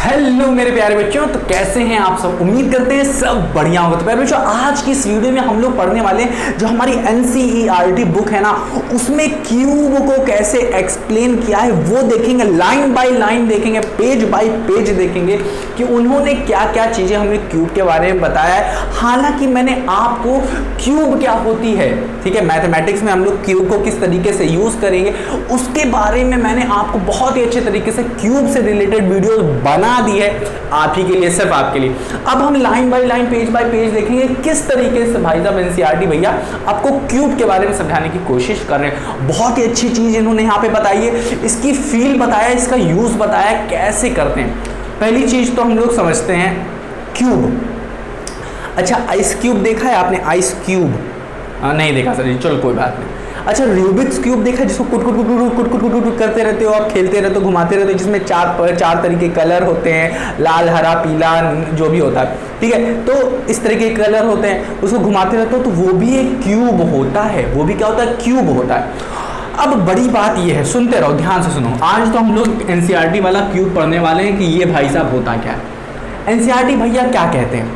Hello मेरे प्यारे बच्चों, तो कैसे हैं आप सब। उम्मीद करते हैं सब बढ़िया होगा। तो प्यारे बच्चों, आज की इस वीडियो में हम लोग पढ़ने वाले हैं जो हमारी एनसीईआरटी बुक है ना, उसमें क्यूब को कैसे एक्सप्लेन किया है वो देखेंगे। लाइन बाय लाइन देखेंगे, पेज बाय पेज देखेंगे कि उन्होंने क्या क्या चीजें हमें क्यूब के बारे में बताया है। हालांकि मैंने आपको क्यूब क्या होती है, ठीक है, मैथमेटिक्स में हम लोग क्यूब को किस तरीके से यूज करेंगे उसके बारे में मैंने आपको बहुत ही अच्छे तरीके से क्यूब से रिलेटेड वीडियो बना दी है, आप ही के लिए, सिर्फ आपके लिए। अब हम line by line, page by page देखेंगे किस तरीके से भाई साहब एनसीईआरटी भैया आपको क्यूब के बारे में समझाने की कोशिश कर रहे हैं। बहुत ही अच्छी चीज इन्होंने यहाँ पे बताई है, इसकी फील बताया, इसका यूज बताया कैसे करते हैं। पहली चीज तो हम लोग समझते हैं क्यूब। अच्छा, आइस क्यूब देखा है आपने? आइस क्यूब नहीं देखा सर, चलो कोई बात नहीं। अच्छा, रूबिक्स क्यूब देखा है जिसको कुट कुट कुट कुट कुट कुट कुट करते रहते हो आप, खेलते रहते हो, घुमाते रहते हो, जिसमें चार तरीके कलर होते हैं, लाल, हरा, पीला, जो भी होता है, ठीक है। तो इस तरह के कलर होते हैं, उसको घुमाते रहते हो तो वो भी एक क्यूब होता है। वो भी क्या होता है? क्यूब होता है। अब बड़ी बात ये है, सुनते रहो, ध्यान से सुनो। आज तो हम लोग एनसीईआरटी वाला क्यूब पढ़ने वाले हैं कि ये भाई साहब होता क्या है। एनसीईआरटी भैया क्या कहते हैं?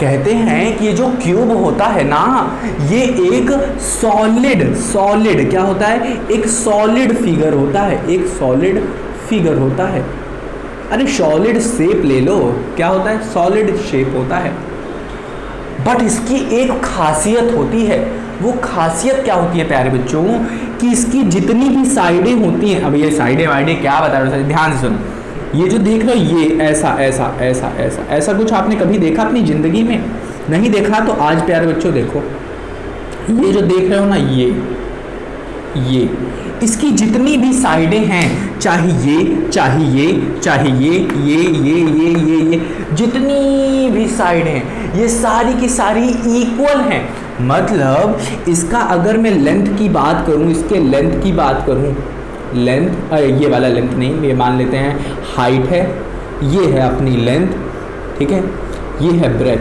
कहते हैं कि ये जो क्यूब होता है ना, ये एक सॉलिड क्या होता है? एक सॉलिड फिगर होता है, एक सॉलिड फिगर होता है। अरे सॉलिड शेप ले लो, क्या होता है? सॉलिड शेप होता है। बट इसकी एक खासियत होती है। वो खासियत क्या होती है प्यारे बच्चों? कि इसकी जितनी भी साइडें होती हैं, अब ये साइडें वाइडें क्या बता रहे हो, ध्यान से सुनो। ये जो देख रहे हो, ये ऐसा ऐसा ऐसा ऐसा ऐसा कुछ आपने कभी देखा अपनी जिंदगी में? नहीं देखा तो आज प्यारे बच्चों देखो, ये जो देख रहे हो ना, ये इसकी जितनी भी साइडें हैं, चाहे ये चाहे ये चाहे ये जितनी भी साइड हैं, ये सारी की सारी इक्वल हैं। मतलब इसका अगर मैं लेंथ की बात करूं, इसके लेंथ की बात करूं, लेंथ, ये वाला लेंथ नहीं, ये मान लेते हैं हाइट है, ये है अपनी लेंथ, ठीक है, ये है ब्रेथ,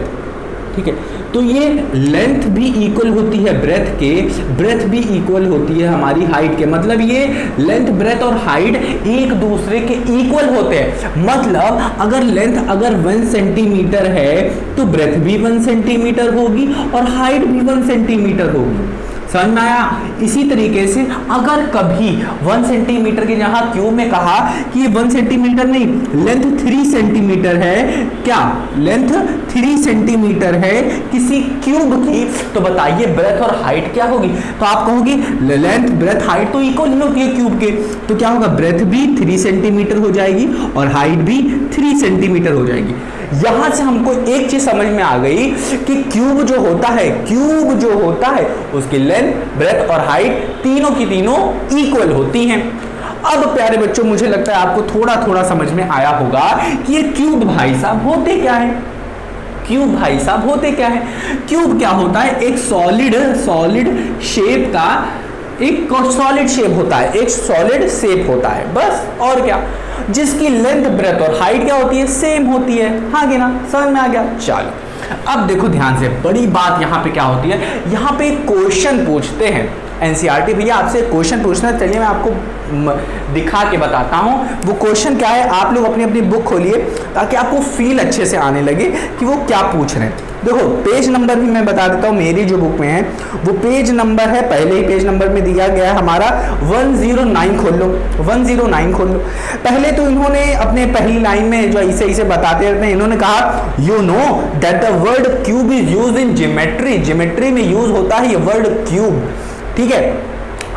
ठीक है। तो ये लेंथ भी इक्वल होती है ब्रेथ भी इक्वल होती है हमारी हाइट के। मतलब ये लेंथ, ब्रेथ और हाइट एक दूसरे के इक्वल होते हैं। मतलब अगर लेंथ अगर 1 सेंटीमीटर है तो ब्रेथ भी 1 सेंटीमीटर होगी और हाइट भी 1 सेंटीमीटर होगी। समझ में आया? इसी तरीके से अगर कभी 1 सेंटीमीटर के जहां क्यूब में कहा कि 1 सेंटीमीटर नहीं, लेंथ 3 सेंटीमीटर है, क्या लेंथ 3 सेंटीमीटर है किसी क्यूब की, तो बताइए ब्रेथ और हाइट क्या होगी? तो आप कहोगे लेंथ, ब्रेथ, हाइट तो इक्वल ही होती है क्यूब के, तो क्या होगा? ब्रेथ भी 3 सेंटीमीटर हो जाएगी और हाइट भी 3 सेंटीमीटर हो जाएगी। यहां से हमको एक चीज समझ में आ गई कि क्यूब जो होता है उसकी लेंथ, ब्रेथ और हाइट तीनों की तीनों इक्वल होती हैं। अब प्यारे बच्चों, मुझे लगता है आपको थोड़ा थोड़ा समझ में आया होगा कि ये क्यूब भाई साहब होते क्या है। क्यूब भाई साहब होते क्या है? क्यूब क्या होता है? एक सॉलिड शेप का एक सॉलिड शेप होता है, एक सॉलिड शेप होता है, बस। और क्या? जिसकी लेंथ, ब्रेथ और हाइट क्या होती है? सेम होती है। हाँ कि ना? समझ में आ गया? चलो अब देखो ध्यान से, बड़ी बात यहाँ पे क्या होती है, यहाँ पे क्वेश्चन पूछते हैं एनसीईआरटी भैया आपसे। क्वेश्चन पूछना, चलिए मैं आपको दिखा के बताता हूँ वो क्वेश्चन क्या है। आप लोग अपनी अपनी बुक खोलिए ताकि आपको फील अच्छे से आने लगे कि वो क्या पूछ रहे हैं। देखो पेज नंबर भी मैं बता देता हूँ, मेरी जो बुक में है वो पेज नंबर है, पहले ही पेज नंबर में दिया गया है हमारा 109 खोल लो, 109 खोल लो। पहले तो इन्होंने अपने पहली लाइन में जो ऐसे बताते रहते हैं, इन्होंने कहा you know that the word cube is used in geometry में यूज होता है ये वर्ड क्यूब, ठीक है।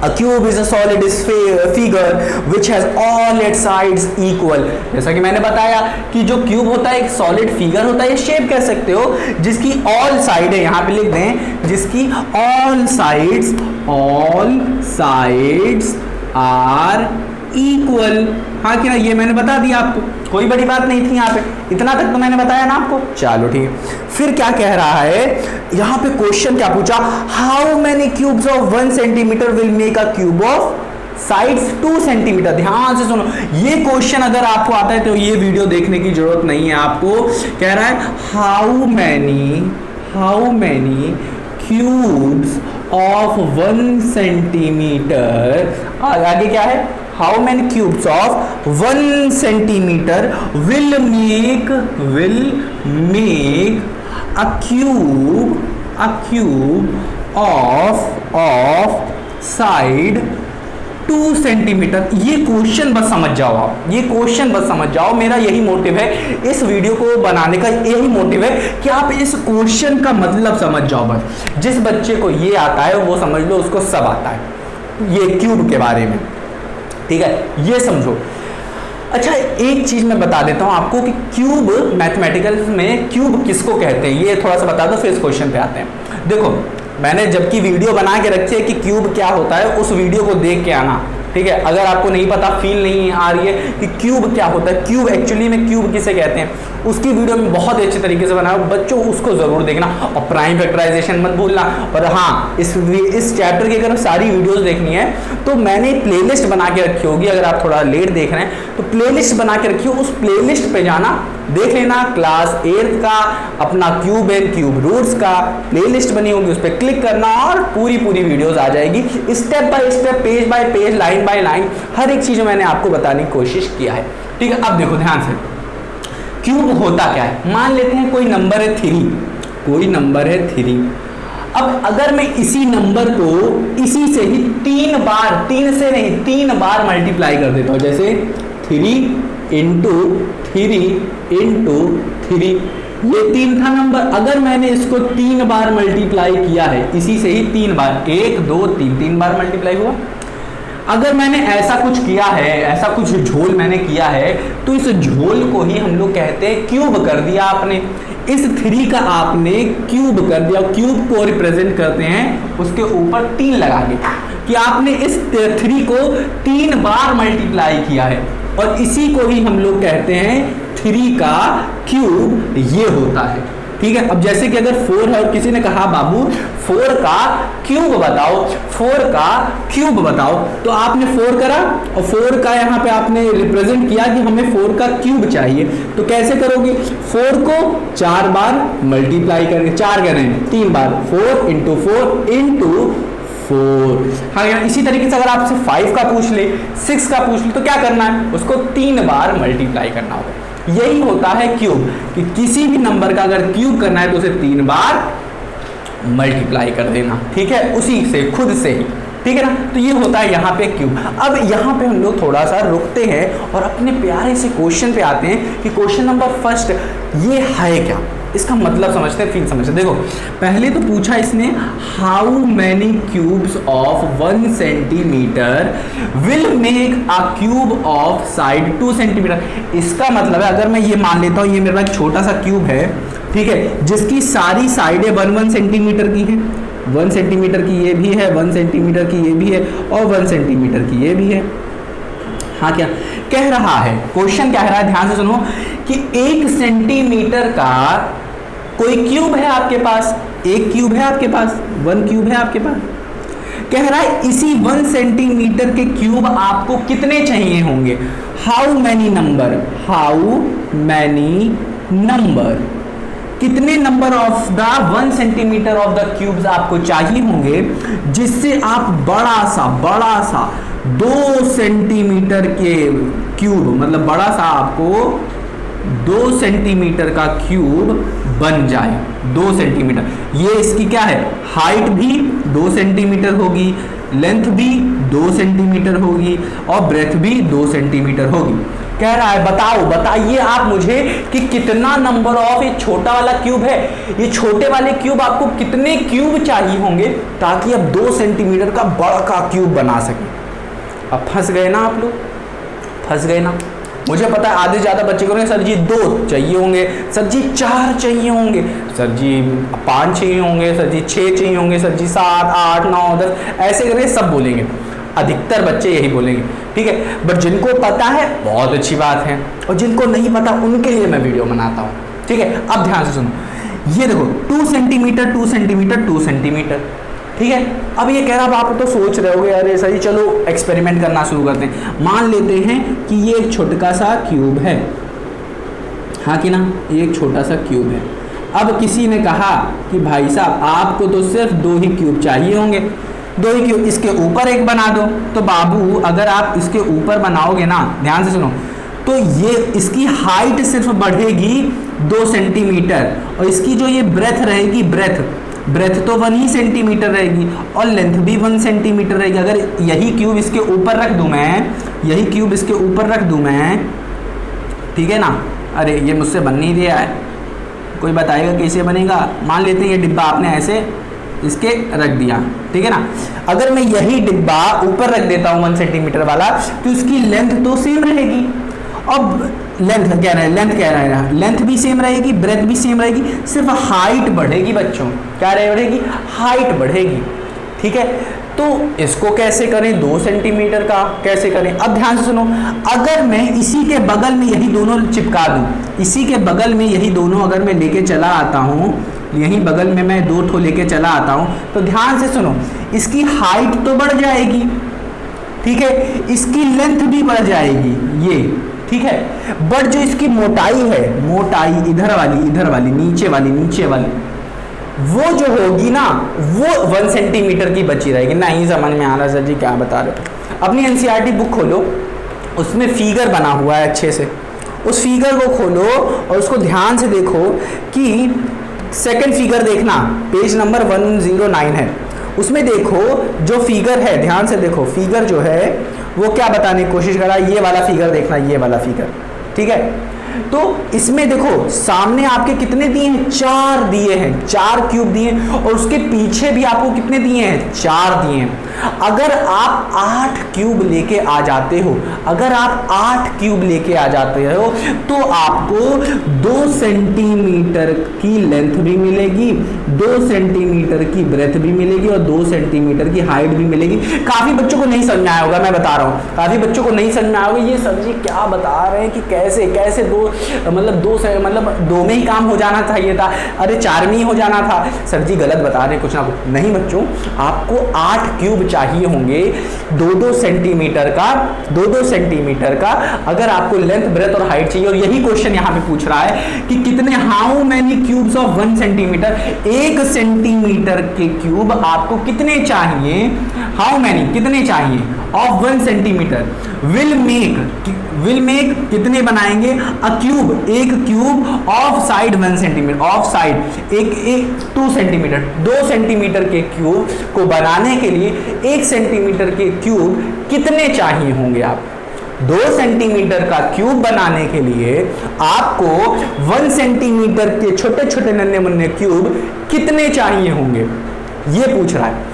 A cube is a solid figure which has all its sides equal। जैसा कि मैंने बताया कि जो क्यूब होता है एक सॉलिड फिगर होता है, ये शेप कह सकते हो, जिसकी ऑल साइड है, यहाँ पे लिख दें, जिसकी ऑल साइड्स आर इक्वल। हाँ कि ना? ये मैंने बता दिया आपको, कोई बड़ी बात नहीं थी यहाँ पे, इतना तक तो मैंने बताया ना आपको। चलो ठीक है, फिर क्या कह रहा है यहाँ पे? क्वेश्चन क्या पूछा? How many cubes of 1 centimetre will make a cube of sides 2 centimetre. ध्यान से सुनो, ये क्वेश्चन अगर आपको आता है तो ये वीडियो देखने की जरूरत नहीं है आपको। कह रहा है how many cubes of 1 centimetre, आगे क्या है? How many cubes of 1 centimetre will make a cube of side 2 centimetre. ये क्वेश्चन बस समझ जाओ आप, ये क्वेश्चन बस समझ जाओ। मेरा यही मोटिव है इस वीडियो को बनाने का, यही मोटिव है कि आप इस क्वेश्चन का मतलब समझ जाओ। बस जिस बच्चे को ये आता है वो समझ लो उसको सब आता है ये क्यूब के बारे में, ठीक है, ये समझो। अच्छा एक चीज मैं बता देता हूं आपको कि क्यूब मैथमेटिकल में क्यूब किसको कहते हैं, ये थोड़ा सा बता दो फिर इस क्वेश्चन पे आते हैं। देखो मैंने जबकि वीडियो बना के रखी है कि क्यूब क्या होता है, उस वीडियो को देख के आना, ठीक है। अगर आपको नहीं पता, फील नहीं आ रही है कि क्यूब क्या होता है, क्यूब एक्चुअली में क्यूब किसे कहते हैं, उसकी वीडियो में बहुत ही अच्छे तरीके से बनाया, बच्चों उसको जरूर देखना और प्राइम फैक्टराइजेशन मत भूलना। और हाँ, इस चैप्टर की अगर सारी वीडियोस देखनी है तो मैंने प्लेलिस्ट बना के रखी होगी, अगर आप थोड़ा लेट देख रहे हैं तो प्लेलिस्ट बना के रखी हो, उस प्लेलिस्ट पे जाना, देख लेना। क्लास 8 का अपना क्यूब एंड क्यूब रूट्स का प्लेलिस्ट बनी होगी, उस पर क्लिक करना और पूरी वीडियोस आ जाएगी, step by step, page by page, line by line, हर एक चीज मैंने आपको बताने की कोशिश किया है, ठीक है। अब देखो ध्यान से, क्यूब होता क्या है। मान लेते हैं कोई नंबर है 3, कोई नंबर है 3। अब अगर मैं इसी नंबर को इसी से ही 3 बार, 3 से नहीं 3 बार मल्टीप्लाई कर देता हूं, जैसे 3 इंटू 3, ये 3 था नंबर। अगर मैंने इसको 3 बार मल्टीप्लाई किया है, इसी से ही 3 बार, 1 2 3 बार मल्टीप्लाई हुआ। अगर मैंने ऐसा कुछ किया है, ऐसा कुछ झोल मैंने किया है, तो इस झोल को ही हम लोग कहते हैं क्यूब कर दिया आपने। इस 3 का आपने क्यूब कर दिया। क्यूब को रिप्रेजेंट करते हैं उसके ऊपर 3 लगा के, कि आपने इस 3 को 3 बार मल्टीप्लाई किया है, और इसी को ही हम लोग कहते हैं 3 का क्यूब, ये होता है, ठीक है। अब जैसे कि अगर 4 है और किसी ने कहा बाबू 4 का क्यूब बताओ, 4 का क्यूब बताओ, तो आपने 4 करा और 4 का यहाँ पे आपने रिप्रेजेंट किया कि हमें 4 का क्यूब चाहिए, तो कैसे करोगे, 4 को 4 बार मल्टीप्लाई करेंगे, 4 कह रहे हैं 3 बार, 4 इंटू 4 इंटू 4। हाँ, इसी तरीके से अगर आपसे 5 का पूछ ले, 6 का पूछ ले, तो क्या करना है, उसको 3 बार मल्टीप्लाई करना होगा। यही होता है क्यूब, कि किसी भी नंबर का अगर क्यूब करना है तो उसे 3 बार मल्टीप्लाई कर देना, ठीक है, उसी से, खुद से ही, ठीक है ना। तो ये होता है यहाँ पे क्यूब। अब यहाँ पे हम लोग थोड़ा सा रुकते हैं और अपने प्यारे से क्वेश्चन पे आते हैं कि क्वेश्चन नंबर फर्स्ट ये है क्या, इसका मतलब समझते हैं, फील समझते हैं। देखो पहले तो पूछा इसने, how many cubes of 1 centimetre will make a cube of side 2 centimetre. इसका मतलब है, अगर मैं ये मान लेता हूँ ये मेरा एक छोटा सा क्यूब है, ठीक है, जिसकी सारी साइडें 1 सेंटीमीटर की है, 1 सेंटीमीटर की ये भी है, 1 सेंटीमीटर की ये भी है, और 1 सेंटीमीटर की ये भी है। हाँ, क्या कह रहा है, क्वेश्चन क्या कह रहा है, ध्यान से सुनो, कि 1 सेंटीमीटर का कोई क्यूब है आपके पास, एक क्यूब है आपके पास, 1 क्यूब है आपके पास। कह रहा है इसी 1 सेंटीमीटर के क्यूब आपको कितने चाहिए होंगे, how many number, how many number, कितने number of the 1 centimetre of the cubes आपको चाहिए होंगे, जिससे आप बड़ा सा 2 सेंटीमीटर के क्यूब, मतलब बड़ा सा आपको 2 सेंटीमीटर का क्यूब बन जाए। 2 सेंटीमीटर, ये इसकी क्या है, हाइट भी 2 सेंटीमीटर होगी, लेंथ भी 2 सेंटीमीटर होगी, और ब्रेथ भी 2 सेंटीमीटर होगी। कह रहा है बताइए आप मुझे कि कितना नंबर ऑफ, ये छोटा वाला क्यूब है, ये छोटे वाले क्यूब आपको कितने क्यूब चाहिए होंगे ताकि आप 2 सेंटीमीटर का बड़ा का क्यूब बना सकें। अब फंस गए ना आप लोग, फंस गए ना। मुझे पता है आधे ज़्यादा बच्चे को सर जी 2 चाहिए होंगे, सर जी 4 चाहिए होंगे, सर जी 5 चाहिए होंगे, सर जी 6 चाहिए होंगे, सर जी 7 8 9 10, ऐसे करके सब बोलेंगे, अधिकतर बच्चे यही बोलेंगे, ठीक है। बट जिनको पता है बहुत अच्छी बात है, और जिनको नहीं पता उनके लिए मैं वीडियो बनाता हूँ, ठीक है। अब ध्यान से सुनो, ये देखो 2 सेंटीमीटर 2 सेंटीमीटर 2 सेंटीमीटर, ठीक है। अब ये कह रहा, आप तो सोच रहे होगे अरे सही, चलो एक्सपेरिमेंट करना शुरू करते हैं। मान लेते हैं कि ये एक छोटा सा क्यूब है, हाँ कि ना, ये एक छोटा सा क्यूब है। अब किसी ने कहा कि भाई साहब आपको तो सिर्फ 2 ही क्यूब चाहिए होंगे, दो ही क्यूब, इसके ऊपर एक बना दो। तो बाबू अगर आप इसके ऊपर बनाओगे ना, ध्यान से सुनो, तो ये इसकी हाइट सिर्फ बढ़ेगी 2 सेंटीमीटर और इसकी जो ये ब्रेथ रहेगी, ब्रेथ तो 1 ही सेंटीमीटर रहेगी और लेंथ भी 1 सेंटीमीटर रहेगी। अगर यही क्यूब इसके ऊपर रख दूं मैं, यही क्यूब इसके ऊपर रख दूं मैं, ठीक है ना। अरे ये मुझसे बन नहीं रहा है, कोई बताएगा कैसे बनेगा। मान लेते हैं ये डिब्बा आपने ऐसे इसके रख दिया, ठीक है ना। अगर मैं यही डिब्बा ऊपर रख देता हूँ 1 सेंटीमीटर वाला, तो इसकी लेंथ तो सेम रहेगी। अब लेंथ कह रहा है, लेंथ भी सेम रहेगी, ब्रेथ भी सेम रहेगी, सिर्फ हाइट बढ़ेगी बच्चों। क्या बढ़ेगी? हाइट बढ़ेगी, ठीक है। तो इसको कैसे करें? 2 सेंटीमीटर का कैसे करें? अब ध्यान से सुनो, अगर मैं इसी के बगल में यही दोनों चिपका दूं, इसी के बगल में यही दोनों अगर मैं लेके चला आता हूं, यही बगल में मैं 2 ठो लेके चला आता हूं, तो ध्यान से सुनो, इसकी हाइट तो बढ़ जाएगी, ठीक है, इसकी लेंथ भी बढ़ जाएगी, ये ठीक है। बट जो इसकी मोटाई है, मोटाई इधर वाली नीचे वाली वो जो होगी ना, वो 1 सेंटीमीटर की बची रहेगी। नहीं समझ में आ रहा सर जी क्या बता रहे हो? अपनी एनसीईआरटी बुक खोलो, उसमें फिगर बना हुआ है अच्छे से, उस फिगर को खोलो और उसको ध्यान से देखो कि सेकंड फिगर देखना, पेज नंबर 109 है, उसमें देखो जो फिगर है, ध्यान से देखो, फिगर जो है वो क्या बताने की कोशिश कर रहा है, ये वाला फिगर देखना, ये वाला फिगर, ठीक है। तो इसमें देखो सामने आपके कितने दिए हैं? 4 दिए हैं, 4 क्यूब दिए हैं और उसके पीछे भी आपको कितने दिए हैं? 4 दिए हैं। अगर आप 8 क्यूब लेके आ जाते हो, अगर आप 8 क्यूब लेके आ जाते हो तो आपको 2 सेंटीमीटर की लेंथ भी मिलेगी, 2 सेंटीमीटर की ब्रेथ भी मिलेगी और 2 सेंटीमीटर की हाइट भी मिलेगी। काफी बच्चों को नहीं समझ में आया होगा, मैं बता रहा हूँ, काफी बच्चों को नहीं समझ में आया होगा ये सर जी क्या बता रहे हैं कि कैसे कैसे दो में ही काम हो जाना चाहिए था, अरे 4 में ही हो जाना था। सर जी गलत बता रहे हैं कुछ ना कुछ। नहीं बच्चों, आपको 8 क्यूब चाहिए होंगे 2-2 सेंटीमीटर का, 2-2 सेंटीमीटर का, अगर आपको लेंथ ब्रेथ और हाइट चाहिए। और यही क्वेश्चन यहाँ पे पूछ रहा है कि कितने, how many cubes of 1 centimetre, 1 centimetre के क्यूब आपको कितने चाहिए, हाउ मेनी कितने चाहिए ऑफ 1 सेंटीमीटर, विल मेक कितने बनाएंगे, अ क्यूब, एक cube of side 1 centimetre, of side एक 2 सेंटीमीटर, 2 सेंटीमीटर के क्यूब को बनाने के लिए 1 सेंटीमीटर के क्यूब कितने चाहिए होंगे आप? 2 सेंटीमीटर का क्यूब बनाने के लिए आपको 1 सेंटीमीटर के छोटे छोटे नन्हे मुन्ने क्यूब कितने चाहिए होंगे, ये पूछ रहा है।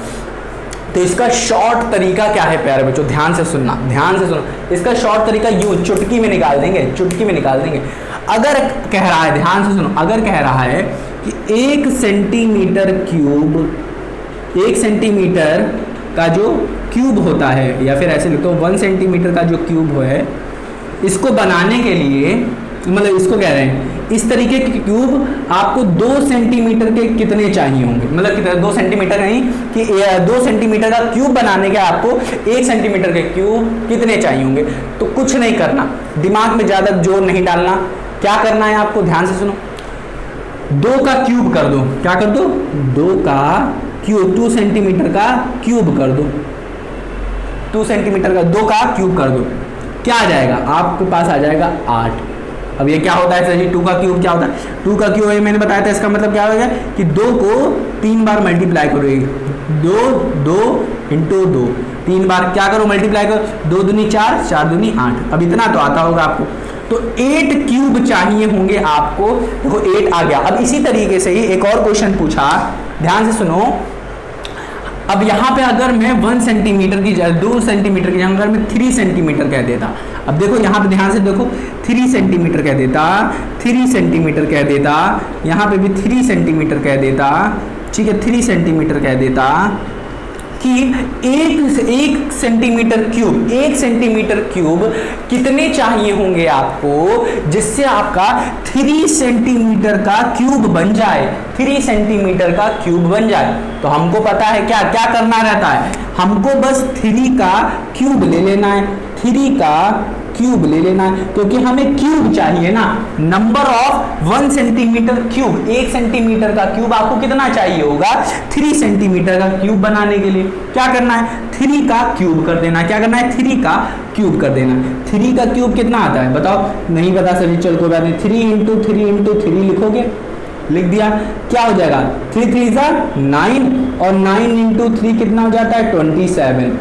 तो इसका शॉर्ट तरीका क्या है प्यारे बच्चों, ध्यान से सुनना, ध्यान से सुनो। इसका शॉर्ट तरीका यूं चुटकी में निकाल देंगे, चुटकी में निकाल देंगे। अगर कह रहा है, ध्यान से सुनो, अगर कह रहा है कि 1 सेंटीमीटर क्यूब, 1 सेंटीमीटर का जो क्यूब होता है, या फिर ऐसे लिखो 1 सेंटीमीटर का जो क्यूब है, इसको बनाने के लिए, मतलब इसको कह रहे हैं इस तरीके के क्यूब आपको 2 सेंटीमीटर के कितने चाहिए होंगे, मतलब कितना, 2 सेंटीमीटर नहीं कि 2 सेंटीमीटर का क्यूब बनाने के आपको 1 सेंटीमीटर के क्यूब कितने चाहिए होंगे। तो कुछ नहीं करना, दिमाग में ज्यादा जोर नहीं डालना, क्या करना है आपको, ध्यान से सुनो, 2 का क्यूब कर दो, क्या कर दो, 2 का क्यूब, 2 सेंटीमीटर का क्यूब कर दो, 2 सेंटीमीटर का 2 का क्यूब कर दो, क्या आ जाएगा आपके पास, आ जाएगा 8। अब ये क्या होता है सर जी, 2 का क्यूब क्या होता है, 2 का क्यूब ये मैंने बताया था, इसका मतलब क्या होगा कि 2 को 3 बार मल्टीप्लाई करोगे, 2 इंटू 2, 3 बार क्या करो, मल्टीप्लाई करो, 2 दूनी 4, 4 दूनी 8, अब इतना तो आता होगा आपको। तो 8 क्यूब चाहिए होंगे आपको, देखो 8 आ गया। अब इसी तरीके से ही एक और क्वेश्चन पूछा, ध्यान से सुनो। अब यहाँ पे अगर मैं 1 सेंटीमीटर की जगह 2 सेंटीमीटर की जगह अगर मैं 3 सेंटीमीटर कह देता, अब देखो यहाँ पे ध्यान से देखो, 3 सेंटीमीटर कह देता, 3 सेंटीमीटर कह देता, यहाँ पे भी 3 सेंटीमीटर कह देता, ठीक है, 3 सेंटीमीटर कह देता कि 1 सेंटीमीटर क्यूब, 1 सेंटीमीटर क्यूब कितने चाहिए होंगे आपको, जिससे आपका 3 सेंटीमीटर का क्यूब बन जाए, 3 सेंटीमीटर का क्यूब बन जाए। तो हमको पता है क्या क्या करना रहता है, हमको बस 3 का क्यूब ले लेना है, 3 का क्यूब ले लेना है, क्योंकि हमें क्यूब चाहिए ना, number of 1 centimetre cube, 1 centimetre का क्यूब आपको कितना चाहिए होगा, 3 सेंटीमीटर का क्यूब बनाने के लिए क्या करना है, 3 का क्यूब कर देना। क्या करना है, 3 का क्यूब कर देना। 3 का क्यूब कितना आता है बताओ, नहीं बता सभी, चल कोई बात नहीं, 3 इंटू 3 लिखोगे, लिख दिया, क्या हो जाएगा, 3 3 9 और 9 इंटू 3 कितना हो जाता है, 27।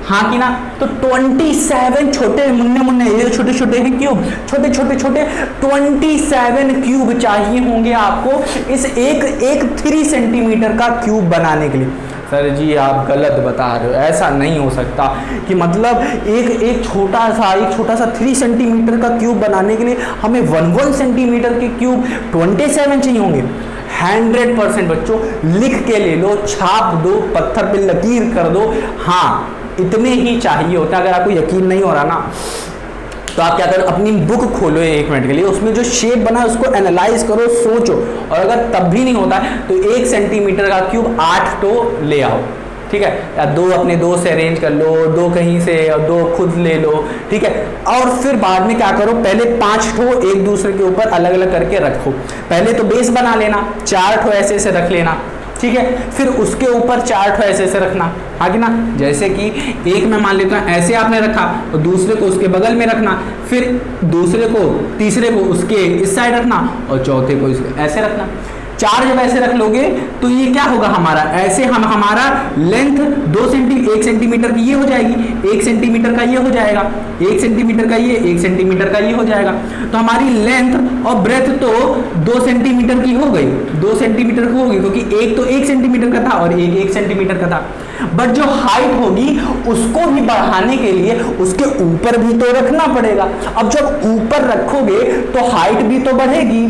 हाँ कि ना, तो 27 छोटे मुन्ने ये छोटे छोटे हैं क्यूब, छोटे 27 क्यूब चाहिए होंगे आपको इस एक 3 सेंटीमीटर का क्यूब बनाने के लिए। सर जी आप गलत बता रहे हो, ऐसा नहीं हो सकता कि मतलब एक छोटा सा 3 सेंटीमीटर का क्यूब बनाने के लिए हमें 1 सेंटीमीटर के क्यूब 27 चाहिए होंगे। 100% बच्चों लिख के ले लो, छाप दो, पत्थर पे लकीर कर दो, हाँ इतने ही चाहिए होता है। अगर आपको यकीन नहीं हो रहा ना, तो आप क्या करो, अपनी बुक खोलो 1 मिनट के लिए, उसमें जो शेप बना है उसको एनालाइज करो, सोचो, और अगर तब भी नहीं होता है तो 1 सेंटीमीटर का क्यूब 8 तो ले आओ, ठीक है, या 2 अपने दोस्त से अरेंज कर लो, 2 कहीं से और 2 खुद ले लो, ठीक है। और फिर बाद में क्या करो, पहले 5 ठो एक दूसरे के ऊपर अलग अलग करके रखो। पहले तो बेस बना लेना, 4 ठो ऐसे रख लेना, ठीक है, फिर उसके ऊपर 4 ठो ऐसे रखना, हाँ कि ना, जैसे कि एक में मान लेता हूँ ऐसे आपने रखा, और दूसरे को उसके बगल में रखना, फिर दूसरे को तीसरे को उसके इस साइड रखना, और चौथे को इसके ऐसे रखना। 4 जब ऐसे रख लोगे तो ये क्या होगा हमारा, ऐसे हमारा लेंथ 1 सेंटीमीटर की ये हो जाएगी, 1 सेंटीमीटर का ये हो जाएगा, 1 सेंटीमीटर का ये, 1 सेंटीमीटर का ये हो जाएगा। तो हमारी लेंथ और ब्रेथ तो 2 सेंटीमीटर की हो गई, 2 सेंटीमीटर की होगी, क्योंकि एक तो 1 सेंटीमीटर का था और एक 1 सेंटीमीटर का था। बट जो हाइट होगी उसको भी बढ़ाने के लिए उसके ऊपर भी तो रखना पड़ेगा। अब जब ऊपर रखोगे तो हाइट भी तो बढ़ेगी,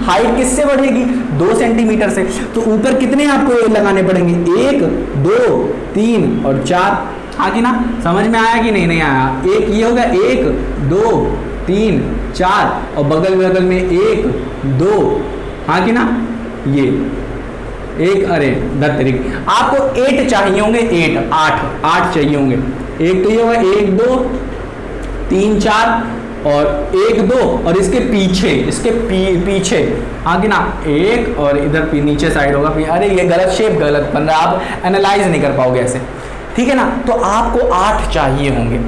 हाइट किससे बढ़ेगी, 2 सेंटीमीटर से। तो ऊपर कितने आपको लगाने पड़ेंगे, 1 2 3 और 4, हाँ कि ना, समझ में आया कि नहीं आया। एक ये होगा 1 2 3 4 और बगल में 1 2, हाँ कि ना, ये एक, अरे 10 तरीके आपको 8 चाहिए होंगे, 8 चाहिए होंगे। एक तो ये होगा 1 2 3 4 और 1 2 और इसके पीछे हाँ कि ना 1 और इधर नीचे साइड होगा। अरे ये गलत शेप गलत बन रहा है, आप एनालाइज नहीं कर पाओगे ऐसे, ठीक है ना। तो आपको 8 चाहिए होंगे,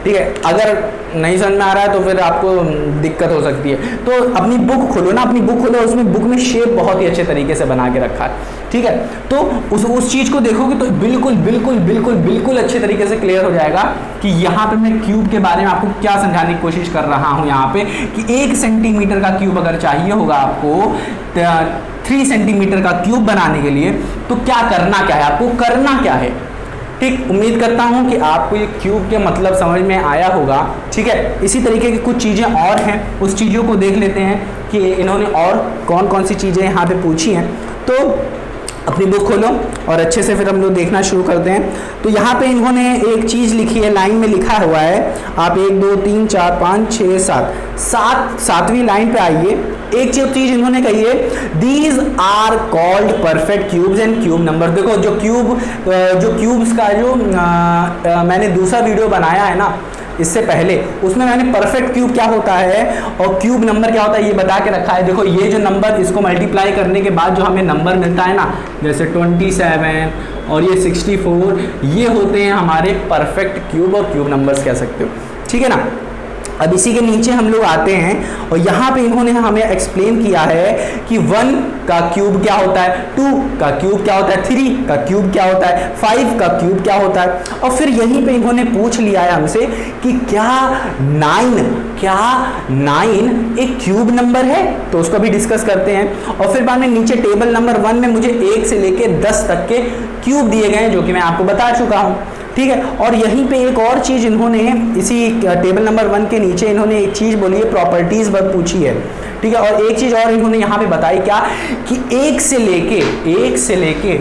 ठीक है। अगर नहीं समझ में आ रहा है तो फिर आपको दिक्कत हो सकती है। तो अपनी बुक खोलो ना, उसमें बुक में शेप बहुत ही अच्छे तरीके से बना के रखा है, ठीक है। तो उस चीज़ को देखोगे तो बिल्कुल अच्छे तरीके से क्लियर हो जाएगा कि यहाँ पे मैं क्यूब के बारे में आपको क्या समझाने की कोशिश कर रहा हूँ यहाँ पे, कि 1 सेंटीमीटर का क्यूब अगर चाहिए होगा आपको 3 सेंटीमीटर का क्यूब बनाने के लिए, तो क्या करना क्या है, ठीक। उम्मीद करता हूं कि आपको ये क्यूब के मतलब समझ में आया होगा, ठीक है। इसी तरीके की कुछ चीज़ें और हैं, उस चीज़ों को देख लेते हैं कि इन्होंने और कौन सी चीज़ें यहाँ पे पूछी हैं। तो अपनी बुक खोलो और अच्छे से फिर हम लोग देखना शुरू करते हैं। तो यहाँ पे इन्होंने एक चीज़ लिखी है, लाइन में लिखा हुआ है, आप 1 2 3 4 5 6 7 सातवीं लाइन पे आइए। एक चीज इन्होंने कही है, these are called perfect cubes and cube number. देखो जो क्यूब्स का जो मैंने दूसरा वीडियो बनाया है ना इससे पहले, उसमें मैंने परफेक्ट क्यूब क्या होता है और क्यूब नंबर क्या होता है ये बता के रखा है। देखो ये जो नंबर, इसको मल्टीप्लाई करने के बाद जो हमें नंबर मिलता है ना, जैसे 27 और ये 64, ये होते हैं हमारे परफेक्ट क्यूब और क्यूब नंबर्स कह सकते हो, ठीक है ना। अब इसी के नीचे हम लोग आते हैं और यहाँ पे इन्होंने हमें एक्सप्लेन किया है कि 1 का क्यूब क्या होता है, 2 का क्यूब क्या होता है, 3 का क्यूब क्या होता है, 5 का क्यूब क्या होता है। और फिर यहीं पे इन्होंने पूछ लिया है हमसे कि क्या 9 एक क्यूब नंबर है, तो उसको भी डिस्कस करते हैं। और फिर बाद में नीचे टेबल नंबर 1 में मुझे 1 से लेके 10 तक के क्यूब दिए गए हैं, जो कि मैं आपको बता चुका हूँ, ठीक है। और यहीं पे एक और चीज़ इन्होंने इसी टेबल नंबर 1 के नीचे इन्होंने एक चीज़ बोली है, प्रॉपर्टीज़ बहुत पूछी है, ठीक है। और एक चीज़ और इन्होंने यहाँ पे बताई क्या, कि 1 से लेके 1 से लेके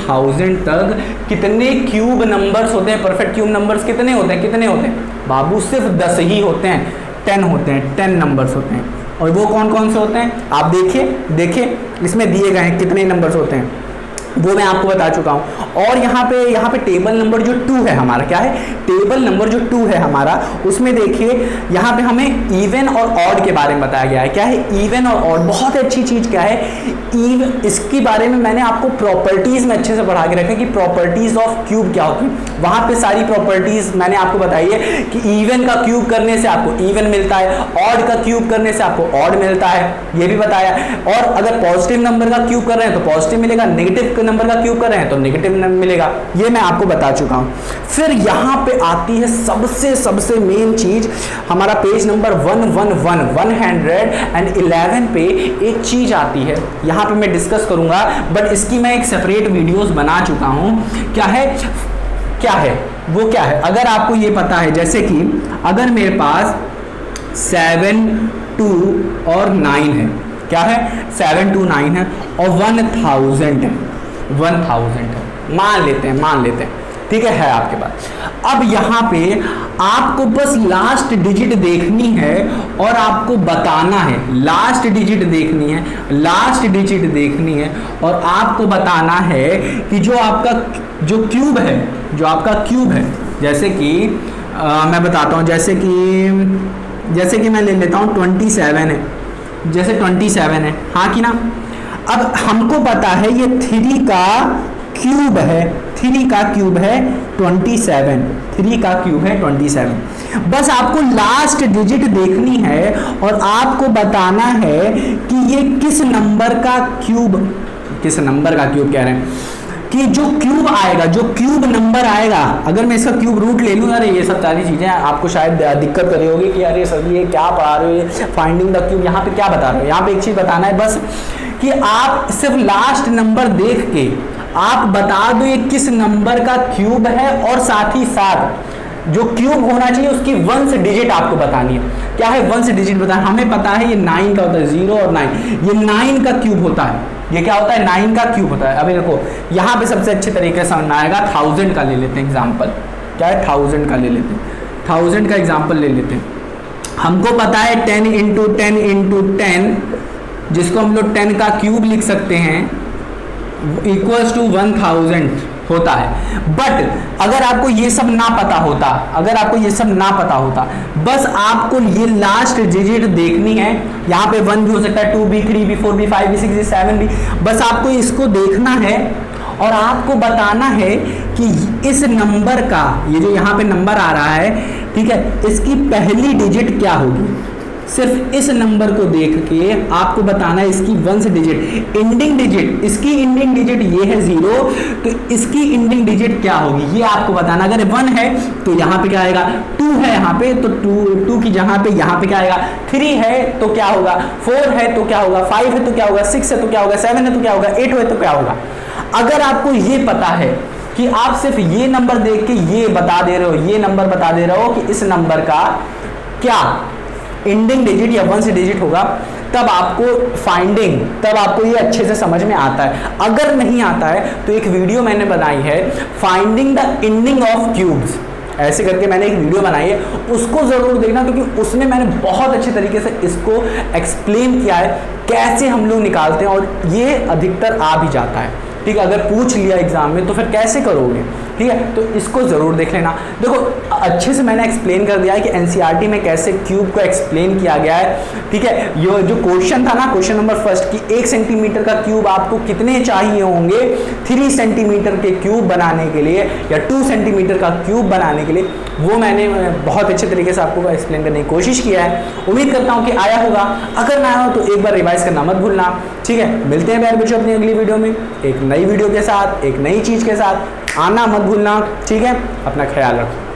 1000 तक कितने क्यूब नंबर्स होते हैं, परफेक्ट क्यूब नंबर्स कितने होते हैं बाबू, सिर्फ 10 ही होते हैं, 10 होते हैं, 10 नंबर्स होते हैं। और वो कौन कौन से होते हैं आप देखिए इसमें दिए गए हैं कितने नंबर्स होते हैं। वो मैं आपको बता चुका हूँ। और यहाँ पे टेबल नंबर जो 2 है हमारा, क्या है, टेबल नंबर जो 2 है हमारा, उसमें देखिए यहाँ पे हमें इवन और ऑड के बारे में बताया गया है। क्या है, इवन और ऑड, बहुत अच्छी चीज़ क्या है, इसके बारे में मैंने आपको प्रॉपर्टीज़ में अच्छे से पढ़ा के रखा कि प्रॉपर्टीज़ ऑफ क्यूब क्या होती है। वहाँ पे सारी प्रॉपर्टीज़ मैंने आपको बताई है कि इवन का क्यूब करने से आपको इवन मिलता है, ऑड का क्यूब करने से आपको ऑड मिलता है, ये भी बताया। और अगर पॉजिटिव नंबर का क्यूब कर रहे हैं तो पॉजिटिव मिलेगा, नेगेटिव नंबर का क्यूब कर रहे हैं तो नेगेटिव मिलेगा, ये मैं आपको बता चुका हूं। फिर यहां पे आती है सबसे मेन चीज, हमारा पेज नंबर 111 पे एक चीज आती है, यहां पे मैं डिस्कस करूंगा, बट इसकी मैं एक सेपरेट वीडियोस बना चुका हूं। क्या है वो क्या है, अगर आपको ये पता है, जैसे कि अगर मेरे पास 7, 2 और 9 है, क्या है, 7, 2, 9 है और 1000 है, 1000 है, मान लेते हैं, ठीक है आपके पास। अब यहाँ पे आपको बस लास्ट डिजिट देखनी है और आपको बताना है, लास्ट डिजिट देखनी है और आपको बताना है कि जो आपका क्यूब है, जैसे कि मैं बताता हूँ, जैसे कि मैं ले लेता हूँ 27 है, जैसे 27 है, हाँ कि ना। अब हमको पता है ये 3 का क्यूब है 27, बस आपको लास्ट डिजिट देखनी है और आपको बताना है कि ये किस नंबर का क्यूब कह रहे हैं, कि जो क्यूब नंबर आएगा, अगर मैं इसका क्यूब रूट ले लूँ, अरे ये सब सारी चीज़ें आपको शायद दिक्कत कर रही होगी कि अरे सर ये क्या पढ़ा रहे हो, ये फाइंडिंग द क्यूब, यहाँ पे क्या बता रहे हो। यहाँ पे एक चीज़ बताना है बस, कि आप सिर्फ लास्ट नंबर देख के आप बता दो ये किस नंबर का क्यूब है, और साथ ही साथ जो क्यूब होना चाहिए उसकी 1 डिजिट आपको बतानी है। क्या है, 1 डिजिट बताना। हमें पता है ये 9 का होता है, 0 और 9, ये 9 का क्यूब होता है, ये क्या होता है, 9 का क्यूब होता है। अभी देखो यहाँ पे सबसे अच्छे तरीके से समझ में आएगा, 1000 का ले लेते हैं एग्जाम्पल, क्या है, 1000 का ले लेते हैं, 1000 का एग्जाम्पल ले लेते हैं। हमको पता है 10 × 10 × 10, जिसको हम लोग 10 का क्यूब लिख सकते हैं, इक्वल्स टू 1000 होता है। बट अगर आपको ये सब ना पता होता, बस आपको ये लास्ट डिजिट देखनी है। यहाँ पे 1 भी हो सकता है, 2 भी, 3 भी, 4 भी, 5 भी, 6 भी, 7 भी, बस आपको इसको देखना है और आपको बताना है कि इस नंबर का, ये जो यहाँ पे नंबर आ रहा है, ठीक है, इसकी पहली डिजिट क्या होगी। सिर्फ इस नंबर को देख के आपको बताना है इसकी 1 डिजिट, इंडिंग डिजिट, इसकी इंडिंग डिजिट ये है 0, तो इसकी इंडिंग डिजिट क्या होगी ये आपको बताना। अगर 1 है तो यहाँ पे क्या आएगा, 2 है यहाँ पे तो 2 की जगह पे यहाँ पे क्या आएगा, 3 है तो क्या होगा, 4 है तो क्या होगा, 5 है तो क्या होगा, 6 है तो क्या होगा, 7 है तो क्या होगा, 8 है तो क्या होगा। अगर आपको ये पता है कि आप सिर्फ ये नंबर देख के ये बता दे रहे हो, ये नंबर बता दे रहे हो कि इस नंबर का क्या इंडिंग डिजिट या 1 डिजिट होगा, तब आपको ये अच्छे से समझ में आता है। अगर नहीं आता है तो एक वीडियो मैंने बनाई है, finding the ending of cubes, ऐसे करके मैंने एक वीडियो बनाई है, उसको जरूर देखना, क्योंकि उसमें मैंने बहुत अच्छे तरीके से इसको एक्सप्लेन किया है कैसे हम लोग निकालते हैं, और ये अधिकतर आ भी जाता है। ठीक है, अगर पूछ लिया एग्जाम में तो फिर कैसे करोगे, ठीक है, तो इसको ज़रूर देख लेना। देखो अच्छे से मैंने एक्सप्लेन कर दिया है कि एनसीईआरटी में कैसे क्यूब को एक्सप्लेन किया गया है, ठीक है। ये जो क्वेश्चन था ना, क्वेश्चन नंबर 1 कि 1 सेंटीमीटर का क्यूब आपको कितने चाहिए होंगे 3 सेंटीमीटर के क्यूब बनाने के लिए या 2 सेंटीमीटर का क्यूब बनाने के लिए, वो मैंने बहुत अच्छे तरीके से आपको एक्सप्लेन करने की कोशिश किया है। उम्मीद करता हूँ कि आया होगा, अगर ना आया हो तो एक बार रिवाइज करना मत भूलना, ठीक है। मिलते हैं प्यारे बच्चों अपनी अगली वीडियो में एक नई वीडियो के साथ, एक नई चीज़ के साथ, आना मत भूलना, ठीक है। अपना ख्याल रखो।